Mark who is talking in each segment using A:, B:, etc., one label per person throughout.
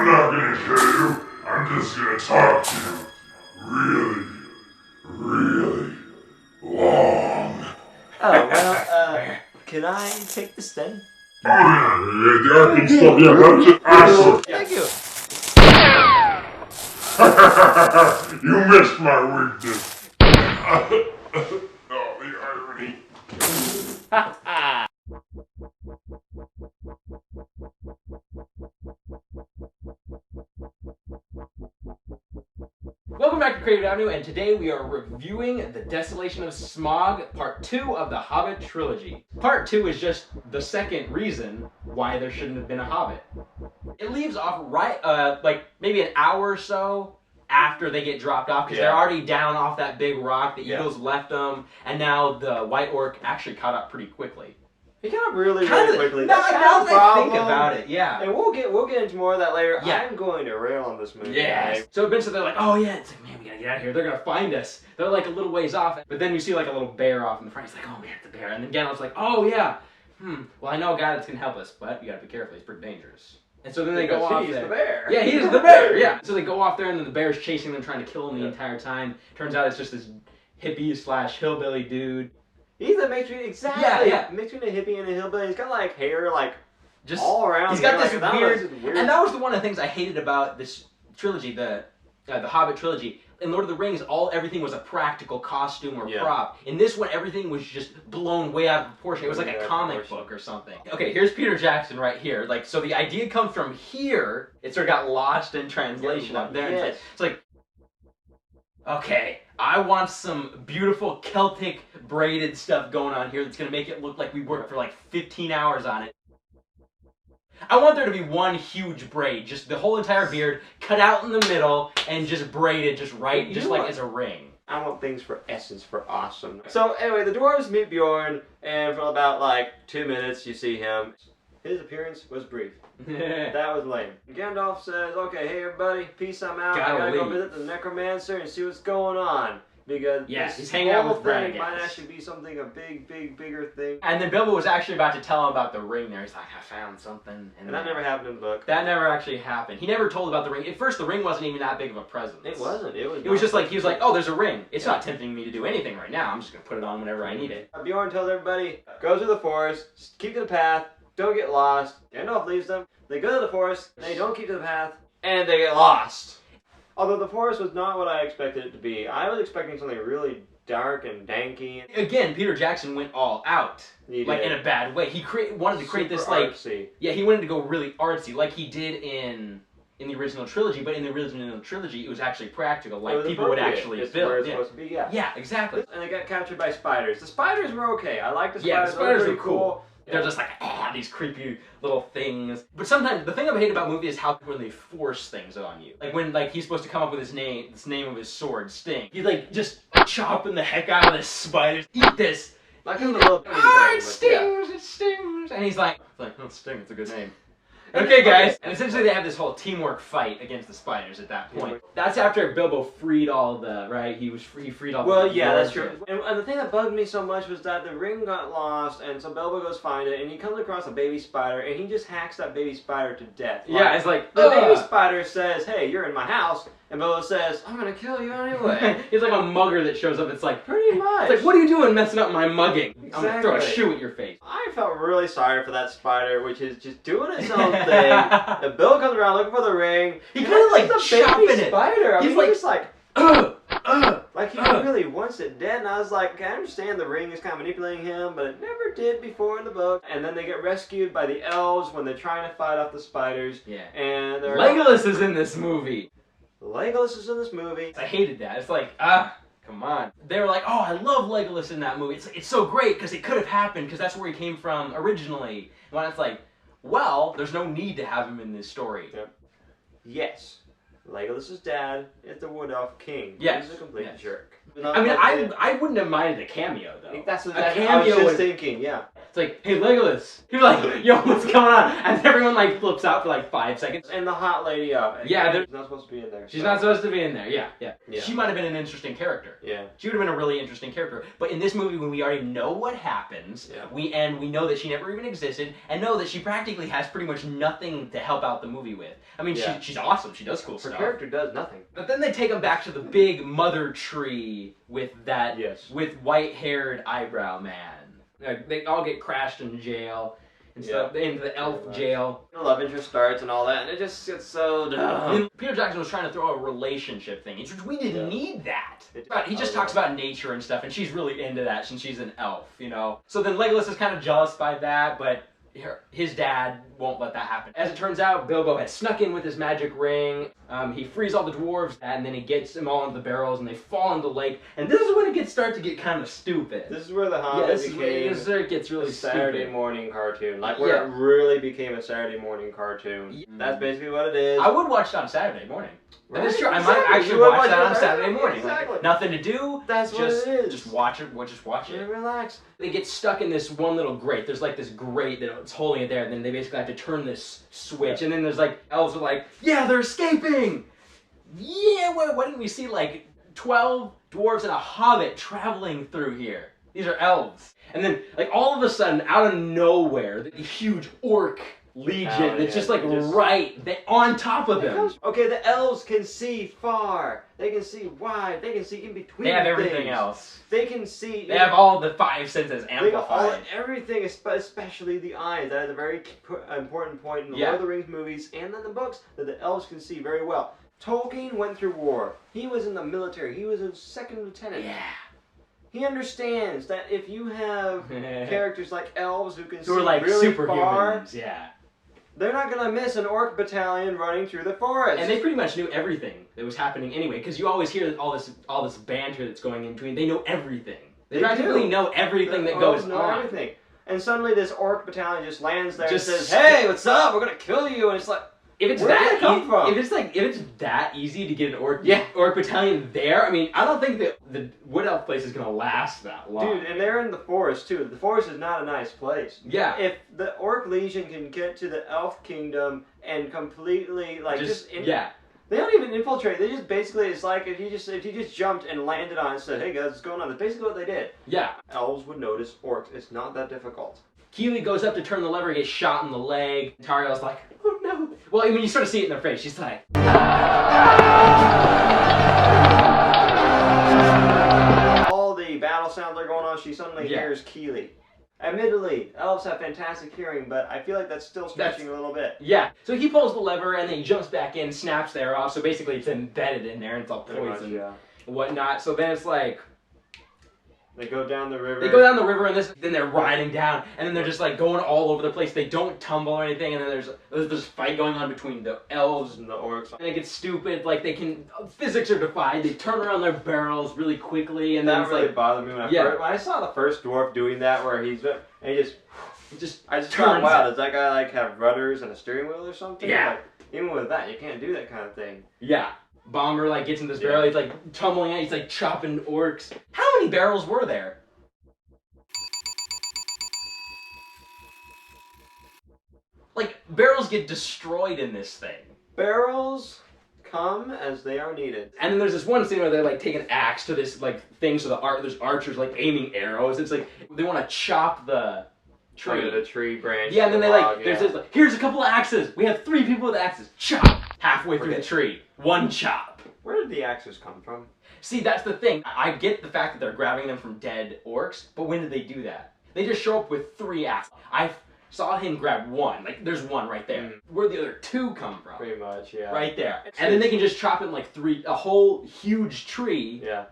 A: I'm not gonna kill you. I'm just gonna talk to you really, really long.
B: Oh, well, can I take this then?
A: Oh yeah, the acting stuff, yeah, that's just awesome.
B: Thank you.
A: You missed my weakness. Oh, the irony.
C: Welcome back to Creative Avenue, and today we are reviewing The Desolation of Smaug, Part 2 of the Hobbit trilogy. Part 2 is just the second reason why there shouldn't have been a Hobbit. It leaves off right, like maybe an hour or so after they get dropped off, because they're already down off that big rock. The eagles left them, and now the White Orc actually caught up pretty quickly.
B: He got up really quickly.
C: Now
B: That's
C: that
B: kind of
C: I think about it, yeah.
B: And we'll get into more of that later.
C: Yeah.
B: I'm going to rail on this movie.
C: Yeah.
B: Right?
C: So eventually they're like, oh yeah, it's like, man, we gotta get out of here. They're gonna find us. They're like a little ways off. But then you see like a little bear off in the front. He's like, oh man, it's a bear. And then Gandalf's like, oh yeah. Well, I know a guy that's gonna help us, but you gotta be careful. He's pretty dangerous. And so then they go off
B: He's
C: there.
B: the bear.
C: Yeah, he's the bear. Yeah. So they go off there, and then the bear's chasing them, trying to kill them the entire time. Turns out it's just this hippie / hillbilly dude.
B: He's a mix between mix between a hippie and a hillbilly. He's got like hair like
C: Just
B: all around.
C: He's got
B: like,
C: this
B: that
C: weird, and that was one of the things I hated about this trilogy, the Hobbit trilogy. In Lord of the Rings, everything was a practical costume or prop. In this one, everything was just blown way out of proportion. It was like a comic book or something. Okay, here's Peter Jackson right here. Like, so the idea comes from here. It sort of got lost in translation up there.
B: Yes.
C: It's like, okay, I want some beautiful Celtic braided stuff going on here that's going to make it look like we worked for like 15 hours on it. I want there to be one huge braid, just the whole entire beard, cut out in the middle, and just braided just right, just like as a ring.
B: I want things for essence, for awesome. So anyway, the dwarves meet Bjorn, and for about like 2 minutes you see him. His appearance was brief. That was lame. Gandalf says, okay, hey everybody, peace, I'm out. I gotta go visit the necromancer and see what's going on. Because
C: he's hanging out with
B: thing might actually be something, a bigger thing.
C: And then Bilbo was actually about to tell him about the ring there. He's like, I found something.
B: And that never happened in the book.
C: That never actually happened. He never told about the ring. At first, the ring wasn't even that big of a presence.
B: It wasn't. It
C: was just like, he was like, oh, there's a ring. It's not tempting me to do anything right now. I'm just going to put it on whenever I need it.
B: Bjorn tells everybody, go through the forest, keep to the path, don't get lost. Gandalf leaves them. They go to the forest, they don't keep to the path, and they get lost. Although the forest was not what I expected it to be. I was expecting something really dark and danky.
C: Again, Peter Jackson went all out. Like, in a bad way. He wanted to create this, like...
B: artsy.
C: Yeah, he wanted to go really artsy, like he did in the original trilogy, but in the original trilogy, it was actually practical, like people would actually build.
B: Where it's supposed to be,
C: Yeah, exactly.
B: And they got captured by spiders. The spiders were okay. I like the spiders.
C: Yeah, the spiders
B: were
C: are cool. They're just like, these creepy little things. But sometimes, the thing I hate about movies is how when they force things on you. Like when, like, he's supposed to come up with this name of his sword, Sting. He's like, just chopping the heck out of this spider. Eat this.
B: Like in the little
C: it stings, it stings. And he's like, oh, Sting, it's a good name. Okay, guys. And essentially they have this whole teamwork fight against the spiders at that point. That's after Bilbo freed all the, right? He freed all the...
B: Well, yeah, that's true. And the thing that bugged me so much was that the ring got lost, and so Bilbo goes find it, and he comes across a baby spider, and he just hacks that baby spider to death.
C: Yeah, it's like...
B: The baby spider says, hey, you're in my house, and Bilbo says, I'm gonna kill you anyway.
C: He's like a mugger that shows up. It's like,
B: pretty much.
C: It's like, what are you doing messing up my mugging?
B: Exactly.
C: I'm gonna throw a shoe at your face.
B: I felt really sorry for that spider, which is just doing its own thing. And Bill comes around looking for the ring.
C: He kind of like chopping it.
B: Spider.
C: He's like,
B: just like, like he really wants it dead. And I was like, okay, I understand the ring is kind of manipulating him, but it never did before in the book. And then they get rescued by the elves when they're trying to fight off the spiders.
C: Yeah.
B: And they're
C: Legolas is in this movie.
B: Legolas is in this movie.
C: I hated that. It's like, come on. They were like, oh, I love Legolas in that movie. It's so great because it could have happened because that's where he came from originally. When it's like, well, there's no need to have him in this story.
B: Yep. Yes. Legolas's dad is the Wood Elf King.
C: Yes.
B: He's a complete
C: Yes.
B: jerk.
C: I mean, I wouldn't have minded a cameo though.
B: That's what
C: a
B: I
C: cameo
B: was just
C: was
B: thinking. Yeah.
C: It's like, hey Legolas. You're like, yo, what's going on? And everyone like flips out for like 5 seconds.
B: And the hot lady up.
C: Yeah,
B: she's not supposed to be in there.
C: She's not supposed to be in there. Yeah.
B: Yeah.
C: She might have been an interesting character.
B: Yeah.
C: She would have been a really interesting character. But in this movie, when we already know what happens,
B: Yeah.
C: we know that she never even existed, and know that she practically has pretty much nothing to help out the movie with. I mean,
B: Yeah.
C: she's awesome. She does cool
B: Her
C: stuff.
B: character does nothing.
C: But then they take him back to the big mother tree with that,
B: Yes.
C: with white-haired eyebrow man. They all get crashed in jail and stuff, into the elf jail.
B: The love interest starts and all that, and it just gets so dumb.
C: And Peter Jackson was trying to throw a relationship thing, which we didn't need that. But he just talks about nature and stuff, and she's really into that since she's an elf, you know? So then Legolas is kind of jealous by that, but his dad won't let that happen. As it turns out, Bilbo had snuck in with his magic ring. He frees all the dwarves, and then he gets them all into the barrels, and they fall into the lake. And this is when it starts to get kind of stupid.
B: This is where the Hobbit
C: this is where
B: became
C: it gets really
B: a Saturday
C: stupid.
B: morning cartoon. Like, where it really became a Saturday morning cartoon. That's basically what it is.
C: I would watch it on Saturday morning. That is
B: Right,
C: true. I
B: exactly.
C: might actually
B: You would
C: watch that on
B: it
C: Saturday morning.
B: Exactly.
C: Like, nothing to do.
B: That's what
C: just,
B: it is.
C: Just watch it. Just watch it.
B: Relax.
C: They get stuck in this one little grate. There's like this grate that's holding it there, and then they basically have to turn this switch. And then there's like elves are like, yeah, they're escaping. Yeah, why didn't we see like 12 dwarves and a hobbit traveling through here? These are elves. And then like all of a sudden, out of nowhere, the huge orc legion that's just like right on top of them.
B: Okay, the elves can see far. They can see wide. They can see in between.
C: They have
B: things.
C: everything else.
B: They can see.
C: They have all the 5 senses
B: They got all,
C: amplified.
B: everything, especially the eyes. That is a very important point in the Lord of the Rings movies and in the books that the elves can see very well. Tolkien went through war. He was in the military. He was a second lieutenant.
C: Yeah.
B: He understands that if you have characters like elves who can see
C: Who are like
B: really
C: superhumans,
B: far,
C: yeah.
B: they're not gonna miss an orc battalion running through the forest.
C: And they pretty much knew everything that was happening anyway, because you always hear all this banter that's going in between. They know everything. They practically know everything that goes on.
B: Everything. And suddenly this orc battalion just lands there
C: Just
B: and says, "Hey, what's up? We're gonna kill you." And it's like,
C: if it's
B: where did
C: that
B: it come from?
C: if it's that easy to get an orc battalion there, I mean, I don't think that the Wood Elf place is gonna last that long.
B: Dude, and they're in the forest too. The forest is not a nice place.
C: Yeah.
B: If the Orc Legion can get to the Elf Kingdom and completely they don't even infiltrate. They just basically, it's like if you just jumped and landed on it and said, "Hey guys, what's going on?" That's basically what they did.
C: Yeah.
B: Elves would notice orcs. It's not that difficult.
C: Keely goes up to turn the lever, gets shot in the leg. Tariel's like, "Oh no!" Well, I mean, you sort of see it in their face. She's like,
B: all the battle sounds are going on. She suddenly hears Keely. Admittedly, elves have fantastic hearing, but I feel like that's still stretching a little bit.
C: Yeah. So he pulls the lever and then he jumps back in, snaps the arrow off. So basically, it's embedded in there and it's all poison and whatnot. So then it's like.
B: They go down the river.
C: They go down the river and then they're riding down and then they're just like going all over the place. They don't tumble or anything, and then there's this fight going on between the elves and the orcs. And it gets stupid. Like physics are defied. They turn around their barrels really quickly, and
B: that really bothered me when I saw the first dwarf doing that, where I just thought, wow, does that guy like have rudders and a steering wheel or something?
C: Yeah.
B: Like, even with that, you can't do that kind of thing.
C: Yeah. Bomber like gets in this barrel, he's like tumbling out, he's like chopping orcs. How many barrels were there? Like, barrels get destroyed in this thing.
B: Barrels come as they are needed.
C: And then there's this one scene where they like take an axe to this like thing, so there's archers like aiming arrows. It's like they want to chop the tree.
B: The tree branch.
C: Yeah, and then there's this like, here's a couple of axes. We have 3 people with axes. Chop! Halfway through the tree. One chop.
B: Where did the axes come from?
C: See, that's the thing. I get the fact that they're grabbing them from dead orcs, but when did they do that? They just show up with 3 axes. I saw him grab 1. Like, there's 1 right there. Where'd the other 2 come from?
B: Pretty much, yeah.
C: Right there. And then they can just chop in like 3, a whole huge tree.
B: Yeah.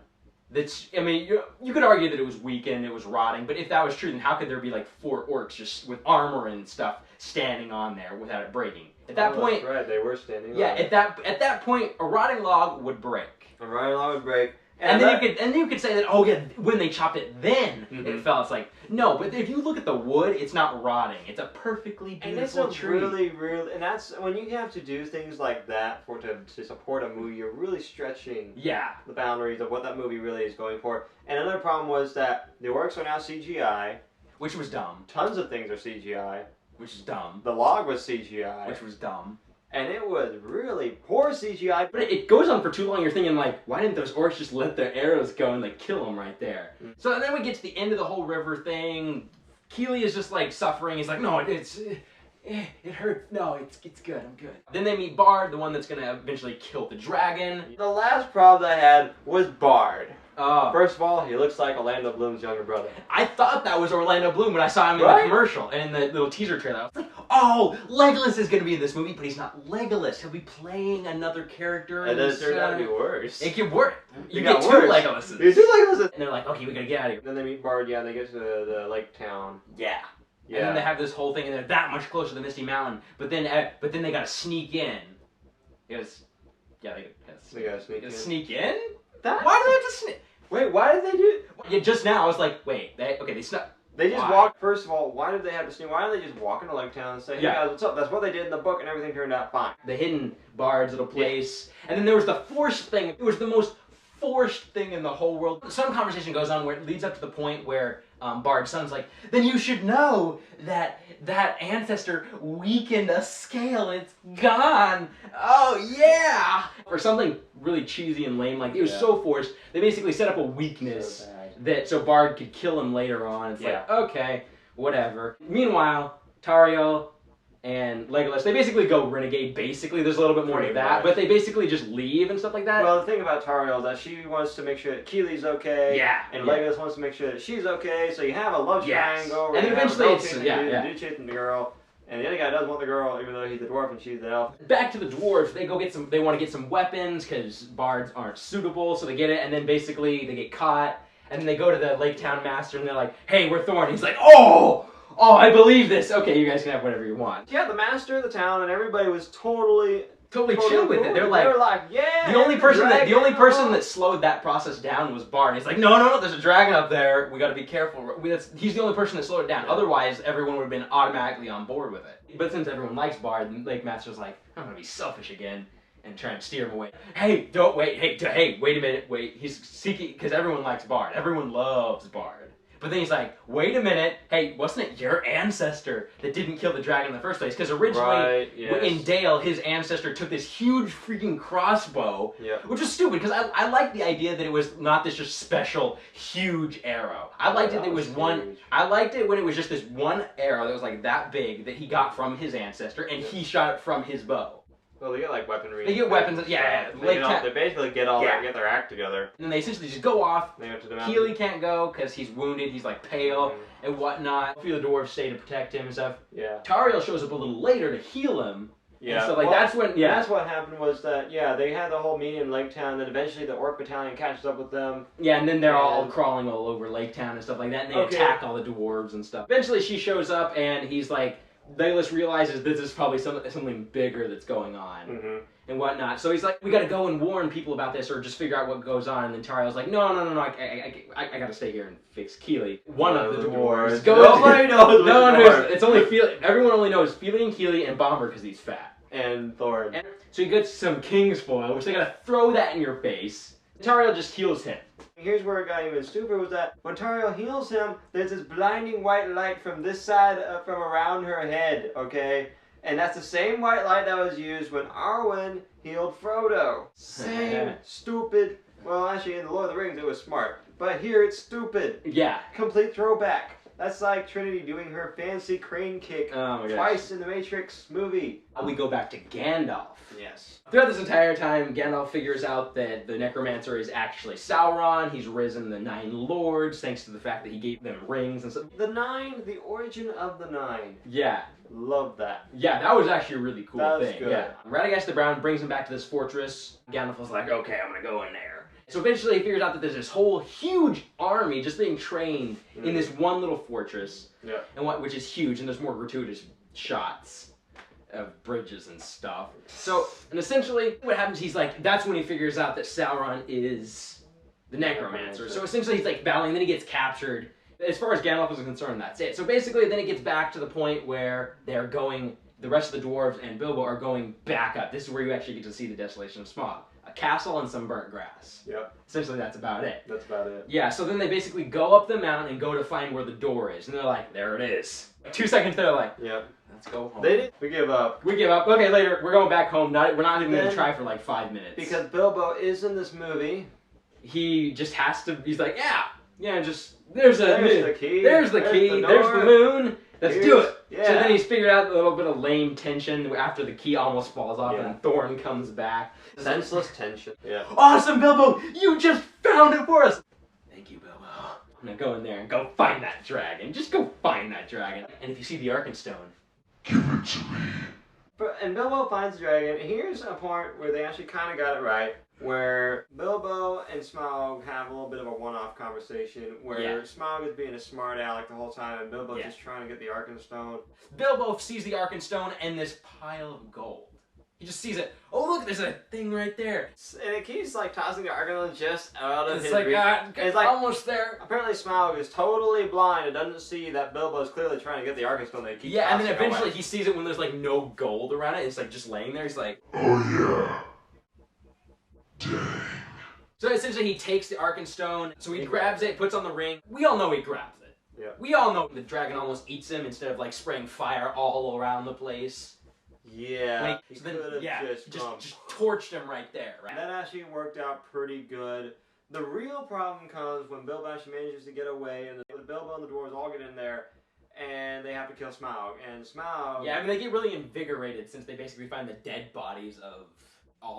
C: That's, I mean, you could argue that it was weakened, it was rotting, but if that was true, then how could there be like 4 orcs just with armor and stuff standing on there without it breaking? At that point,
B: that's right, they were standing.
C: Yeah, at that point, a rotting log would break.
B: A rotting log would break,
C: And then you could say that, oh yeah, when they chopped it, then it fell. It's like, no, but if you look at the wood, it's not rotting. It's a perfectly beautiful tree.
B: Really, and that's when you have to do things like that to support a movie. You're really stretching the boundaries of what that movie really is going for. And another problem was that the orcs are now CGI,
C: which was dumb.
B: Tons of things are CGI,
C: which is dumb.
B: The log was CGI,
C: which was dumb.
B: And it was really poor CGI.
C: But it goes on for too long. You're thinking, like, why didn't those orcs just let their arrows go and, like, kill them right there? So then we get to the end of the whole river thing. Keely is just, like, suffering. He's like, no, it hurts. No, it's good. I'm good. Then they meet Bard, the one that's going to eventually kill the dragon.
B: The last problem I had was Bard. First of all, he looks like Orlando Bloom's younger brother.
C: I thought that was Orlando Bloom when I saw him in the commercial and in the little teaser trailer. I was like, oh, Legolas is going to be in this movie, but he's not Legolas. He'll be playing another character.
B: And then it turned out to be worse.
C: It get worse. You get two Legolases.
B: You two Legolases.
C: And they're like, okay, we got to get out of here.
B: Then they meet Bard, and they get to the lake town.
C: Yeah. And then they have this whole thing, and they're that much closer to the Misty Mountain. But then they got to sneak in. Because, they got to sneak in. Why do they have to sneak?
B: Wait, why did they do it?
C: Yeah, just now I was like, wait, they snuck.
B: They just walked. First of all, why did they have to sneak? Why didn't they just walk into Lake Town and say, "Hey guys, what's up?" That's what they did in the book, and everything turned out fine.
C: The hidden Bard's little place, and then there was the forced thing. It was the most forced thing in the whole world. Some conversation goes on where it leads up to the point where Bard's son's like, then you should know that that ancestor weakened a scale and it's gone. Oh yeah! Or something really cheesy and lame, like it was so forced. They basically set up a weakness so Bard could kill him later on. It's like, okay, whatever. Meanwhile, Tauriel and Legolas, they basically go renegade, basically. There's a little bit more to that, but they basically just leave and stuff like that.
B: Well, the thing about Tauriel is that she wants to make sure that Keely's okay, and Legolas wants to make sure that she's okay, so you have a love triangle,
C: and eventually it's,
B: the dude chasing the girl, and the other guy doesn't want the girl, even though he's the dwarf and she's the elf.
C: Back to the dwarves, they want to get some weapons, because bards aren't suitable, so they get it, and then basically they get caught, and then they go to the Lake Town Master, and they're like, hey, we're Thorn. He's like, oh, I believe this. Okay, you guys can have whatever you want.
B: Yeah, the master of the town and everybody was totally
C: chill with it. They were like,
B: yeah.
C: The only person that slowed that process down was Bard. He's like, no, there's a dragon up there. We got to be careful. He's the only person that slowed it down. Otherwise, everyone would have been automatically on board with it. But since everyone likes Bard, the Lake Master's like, I'm gonna be selfish again and try and steer him away. Hey, don't wait. Hey, wait a minute. Wait, he's seeking because everyone likes Bard. Everyone loves Bard. But then he's like, wait a minute, hey, wasn't it your ancestor that didn't kill the dragon in the first place? Because originally, in Dale, his ancestor took this huge freaking crossbow, which was stupid, because I liked the idea that it was not this just special, huge arrow. I liked it when it was just this one arrow that was like that big that he got from his ancestor, and he shot it from his bow.
B: Well, they get like weaponry.
C: They get weapons,
B: They basically get their act together.
C: And then they essentially just go off.
B: They go to the mountain.
C: Keely can't go because he's wounded. He's like pale and whatnot. A few of the dwarves stay to protect him and stuff.
B: Yeah.
C: Tauriel shows up a little later to heal him.
B: Yeah.
C: So that's when. Yeah.
B: That's what happened was that they had the whole meeting in Lake Town. Then eventually the Orc battalion catches up with them.
C: Yeah, and then they're all crawling all over Lake Town and stuff like that, and they attack all the dwarves and stuff. Eventually she shows up and he's like, Legolas realizes this is probably something bigger that's going on and whatnot. So he's like, we got to go and warn people about this or just figure out what goes on. And then Tauriel's like, no, I got to stay here and fix Keely. One of the dwarves.
B: Nobody knows.
C: No one knows. It's only everyone only knows Feely and Keely and Bomber because he's fat.
B: And Thorn.
C: So he gets some king's foil, which they got to throw that in your face. Tauriel just heals him.
B: Here's where it got even stupider was that when Tauriel heals him, there's this blinding white light from this side, from around her head, okay? And that's the same white light that was used when Arwen healed Frodo. Same stupid, well actually in the Lord of the Rings it was smart, but here it's stupid.
C: Yeah.
B: Complete throwback. That's like Trinity doing her fancy crane kick twice in the Matrix movie.
C: We go back to Gandalf.
B: Yes.
C: Throughout this entire time, Gandalf figures out that the Necromancer is actually Sauron. He's risen the 9 Lords thanks to the fact that he gave them rings and stuff.
B: The 9, the origin of the 9.
C: Yeah.
B: Love that.
C: Yeah, that was actually a really cool
B: that
C: thing.
B: Good.
C: Yeah. Radagast the Brown brings him back to this fortress. Gandalf was like, okay, I'm gonna go in there. So eventually he figures out that there's this whole huge army just being trained in this one little fortress.
B: Yeah.
C: And which is huge, and there's more gratuitous shots of bridges and stuff. So, and essentially what happens, he's like, that's when he figures out that Sauron is The necromancer. So essentially he's like battling, then he gets captured. As far as Gandalf is concerned, that's it. So basically then it gets back to the point where they're going, the rest of the dwarves and Bilbo are going back up. This is where you actually get to see the Desolation of Smaug. A castle and some burnt grass.
B: Yep.
C: Essentially that's about it.
B: That's about it.
C: Yeah, so then they basically go up the mountain and go to find where the door is. And they're like, there it is. 2 seconds they're like,
B: yep.
C: let's go home.
B: We give up.
C: We give up. Okay, later, we're going back home. We're not even going to try for like 5 minutes.
B: Because Bilbo is in this movie.
C: He just has to, he's like, just, there's the key.
B: There's
C: the moon. Let's do it.
B: Yeah.
C: So then he's figured out a little bit of lame tension after the key almost falls off and Thorn comes back.
B: Senseless tension. Yeah.
C: Awesome, Bilbo! You just found it for us! Thank you, Bilbo. I'm gonna go in there and go find that dragon. Just go find that dragon. And if you see the Arkenstone,
A: give it to me.
B: And Bilbo finds the dragon. Here's a part where they actually kind of got it right. Where Bilbo and Smaug have a little bit of a one-off conversation where Smaug is being a smart aleck the whole time and Bilbo's just trying to get the Arkenstone.
C: Bilbo sees the Arkenstone and this pile of gold. He just sees it. Oh look, there's a thing right there.
B: And it keeps like tossing the Arkenstone just out of his
C: reach. It's like almost there.
B: Apparently Smaug is totally blind and doesn't see that Bilbo's clearly trying to get the Arkenstone. That he keeps
C: and then eventually he sees it when there's like no gold around it. It's like just laying there. He's like,
A: oh yeah. Dang.
C: So essentially he takes the Arkenstone, so he grabs it, puts on the ring. We all know he grabs it.
B: Yeah.
C: We all know the dragon almost eats him instead of like spraying fire all around the place.
B: Yeah.
C: He just torched him right there. Right?
B: That actually worked out pretty good. The real problem comes when Bilbo actually manages to get away and the Bilbo and the dwarves all get in there and they have to kill Smaug. And Smaug...
C: Yeah, I mean they get really invigorated since they basically find the dead bodies of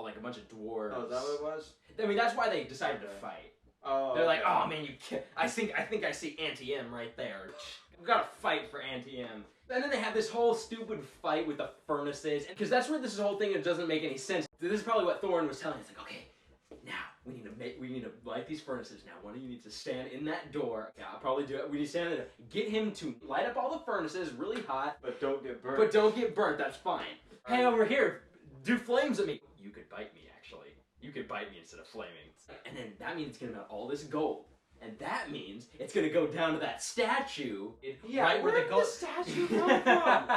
C: like a bunch of dwarves.
B: Oh, is that what it was?
C: I mean, that's why they decided to fight.
B: Oh,
C: they're like, oh man, you can't. I think I see Auntie M right there. We've got to fight for Auntie M. And then they have this whole stupid fight with the furnaces, because that's where this whole thing doesn't make any sense. This is probably what Thorin was telling. It's like, okay, now we need to light these furnaces. Now one of you needs to stand in that door. Yeah, I'll probably do it. We need to stand there. Get him to light up all the furnaces really hot,
B: but don't get burnt.
C: That's fine. Hey, over here, do flames at me. You could bite me, actually. You could bite me instead of flaming. And then that means it's gonna melt all this gold. And that means it's gonna go down to that statue. Right where the gold
B: statue come from?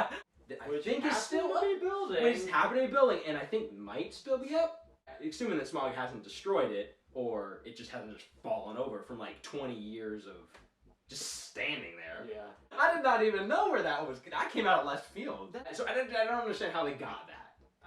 C: Which I think is still
B: to be building.
C: Which is happening to be building, and I think might still be up. Assuming that Smaug hasn't destroyed it, or it just hasn't just fallen over from like 20 years of just standing there.
B: Yeah.
C: I did not even know where that was. I came out of left field. So I don't understand how they got that.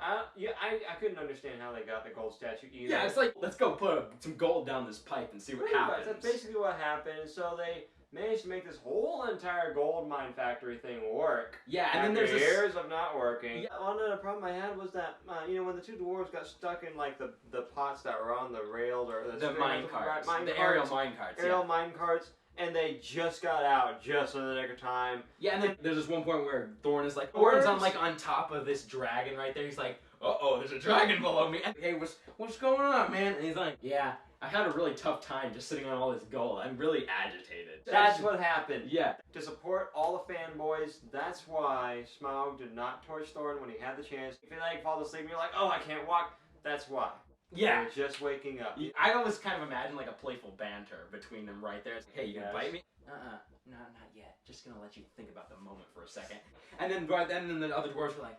B: I couldn't understand how they got the gold statue either.
C: Yeah, it's like, let's go put some gold down this pipe and see what happens.
B: That's basically what happened. So they managed to make this whole entire gold mine factory thing work.
C: Yeah, and then there's
B: years of not working. Yeah. Well, no, the problem I had was that, when the two dwarves got stuck in like the pots that were on the rails or
C: the mine carts, the aerial mine carts.
B: Aerial mine carts. And they just got out just in the nick of time.
C: Yeah, and then there's this one point where Thorin's on top of this dragon right there. He's like, uh-oh, there's a dragon below me. And, hey, what's going on, man? And he's like, yeah, I had a really tough time just sitting on all this gold. I'm really agitated.
B: That's what happened.
C: Yeah.
B: To support all the fanboys, that's why Smaug did not torch Thorin when he had the chance. If you like fall asleep and you're like, oh, I can't walk, that's why.
C: Yeah.
B: They're just waking up.
C: I always kind of imagine like a playful banter between them right there. It's like, hey, you gonna bite me? No, not yet. Just gonna let you think about the moment for a second. And then the other dwarves were like,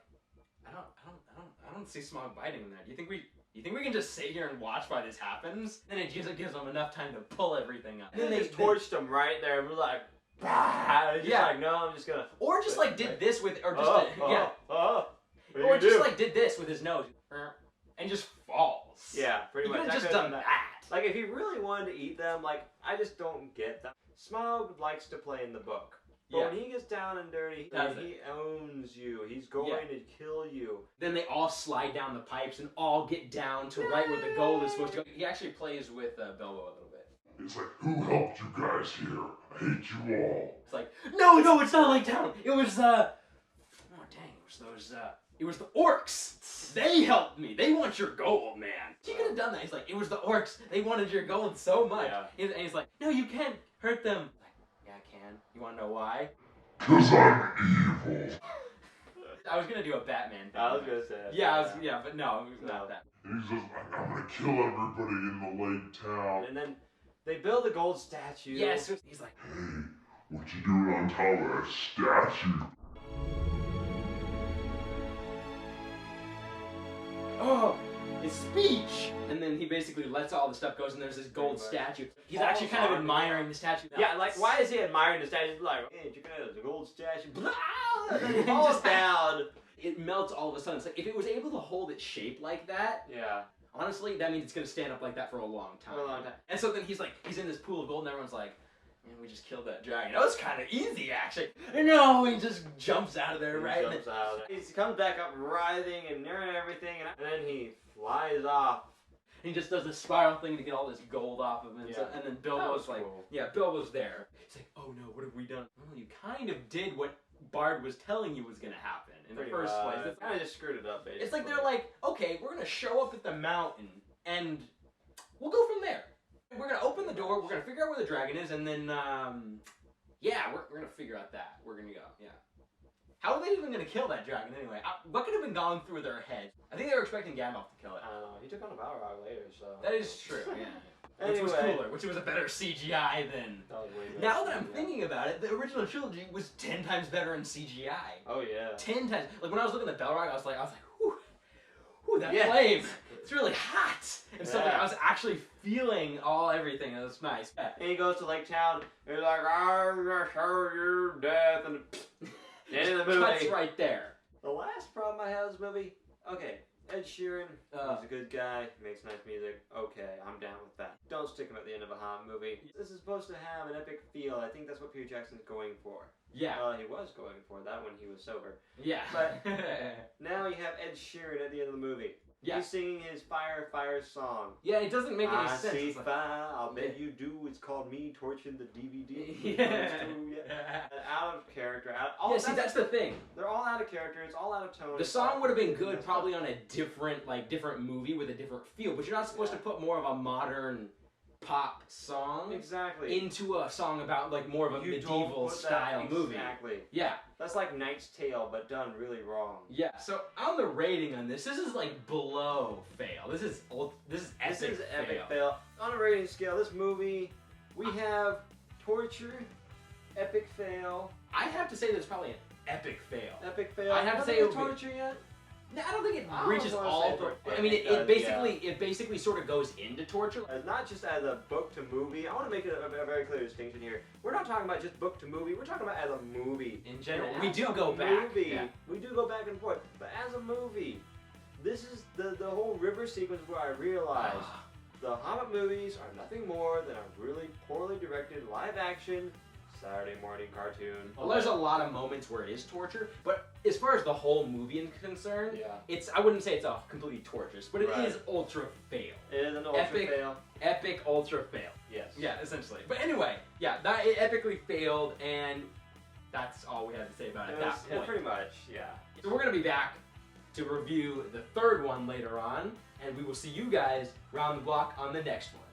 C: I don't see Smaug biting him there. Do you think we can just sit here and watch while this happens? And it just gives them enough time to pull everything up.
B: And then they just torched him right there. We're like, bah! Like, no, I'm just gonna.
C: Or just like did this with, or just
B: or
C: just like did this with his nose, and just falls.
B: Yeah, pretty much.
C: He could have just done that.
B: Like, if he really wanted to eat them, like, I just don't get that. Smaug likes to play in the book. But when he gets down and dirty, he owns you. He's going to kill you. Then they all slide down the pipes and all get down to right where the gold is supposed to go. He actually plays with Bilbo a little bit.
A: It's like, who helped you guys here? I hate you all.
C: It's like, no, it's not like down. It was, oh dang, it was the orcs. They helped me. They want your gold, man. He could have done that. He's like, it was the orcs. They wanted your gold so much. Yeah. And he's like, no, you can't hurt them. Like, yeah, I can. You want to know why?
A: 'Cause I'm evil.
C: I was gonna do a Batman thing.
B: I was gonna say that.
C: Yeah, but no, not that.
A: And he says, I'm gonna kill everybody in the lake town.
B: And then They build a gold statue.
C: Yes, he's like,
A: Hey, what you doing on top of that statue?
C: oh, his speech! And then he basically lets all the stuff goes, and there's this gold statue. He's actually kind of admiring the statue.
B: Yeah, like, why is he admiring the statue? He's like, hey, check it out, the gold statue. Blah! And then he
C: He
B: falls
C: just-
B: down.
C: It melts all of a sudden. It's like, if it was able to hold its shape like that,
B: Yeah.
C: honestly, that means it's going to stand up like that for a long time.
B: For a long time.
C: And so then he's in this pool of gold, and everyone's like, man, we just killed that dragon. That was kind of easy, actually. And no, he just jumps out of there, right?
B: He jumps out. He comes back up writhing and everything, and then he flies off.
C: He just does this spiral thing to get all this gold off of him.
B: Yeah.
C: So, and then
B: That was
C: Bilbo's like,
B: cool.
C: yeah, Bilbo's there. He's like, oh no, what have we done? Well, you kind of did what Bard was telling you was going to happen in the first place. It's
B: Kind of just screwed it up, basically.
C: It's like they're like, okay, we're gonna show up at the mountain and we'll go from there. We're gonna open the door, we're gonna figure out where the dragon is, and then yeah, we're gonna figure out that. We're gonna go, yeah. How are they even gonna kill that dragon anyway? What could have been gone through their heads? I think they were expecting Gandalf to kill it.
B: I don't know. He took on a Balrog later, so.
C: That is true, yeah.
B: Anyway.
C: Which was cooler, which was a better CGI than.
B: That was way better.
C: Now that I'm thinking about it, the original trilogy was 10 times better in CGI.
B: Oh yeah.
C: 10 times. Like when I was looking at Balrog, I was like, whew, that
B: Yeah.
C: flame. It's really hot. And so like,
B: Yeah.
C: I was actually feeling everything. It was nice. Yeah.
B: And he goes to Lake Town, and he's like, I'm gonna show you death, and the end of the movie.
C: Cuts right there.
B: The last problem I have with this movie, okay, Ed Sheeran, he's a good guy, makes nice music, okay, I'm down with that. Don't stick him at the end of a Hobbit movie. This is supposed to have an epic feel, I think that's what Peter Jackson's going for.
C: Yeah.
B: He was going for that when he was sober.
C: Yeah.
B: But now you have Ed Sheeran at the end of the movie.
C: Yeah.
B: He's singing his Fire, Fire song.
C: Yeah, it doesn't make any
B: I
C: sense.
B: see
C: It's like-
B: fire, I'll bet
C: Yeah.
B: you do. It's called Me Torching the DVD.
C: Yeah.
B: Yeah. Out of character.
C: Yeah, see, that's the thing.
B: They're all out of character. It's all out of tone.
C: The song would have been good probably on a different movie with a different feel, but you're not supposed to put more of a modern pop song
B: Exactly.
C: into a song about like more of a
B: You don't
C: medieval
B: put that-
C: style movie.
B: Exactly.
C: Yeah.
B: That's like Knight's Tale, but done really wrong.
C: Yeah. So on the rating on this is like below fail. This is epic.
B: This is epic fail. On a rating scale, this movie, we have torture, epic fail,
C: I have to say there's probably an epic fail.
B: epic fail.
C: I have to
B: Haven't
C: say
B: we
C: it would be-
B: torture yet.
C: No, I don't think it
B: I don't
C: reaches
B: wanna
C: all.
B: say torture.
C: I mean,
B: It
C: it
B: does,
C: basically sort of goes into torture.
B: Not just as a book to movie. I want to make a very clear distinction here. We're not talking about just book to movie. We're talking about as a movie.
C: In general,
B: And
C: we
B: as
C: do
B: a
C: go back.
B: Movie,
C: Yeah.
B: we do go back and forth. But as a movie, this is the whole river sequence where I realized the Hobbit movies are nothing more than a really poorly directed live action Saturday morning cartoon.
C: Well, there's a lot of moments where it is torture, but as far as the whole movie is concerned,
B: Yeah.
C: I wouldn't say it's a completely torturous, but it
B: Right.
C: is ultra fail.
B: It is an ultra
C: Epic.
B: fail.
C: Epic ultra fail.
B: Yes.
C: Yeah, essentially. But anyway, yeah, that it epically failed, and that's all we had to say about it at that point.
B: Pretty much, yeah.
C: So we're gonna be back to review the third one later on, and we will see you guys round the block on the next one.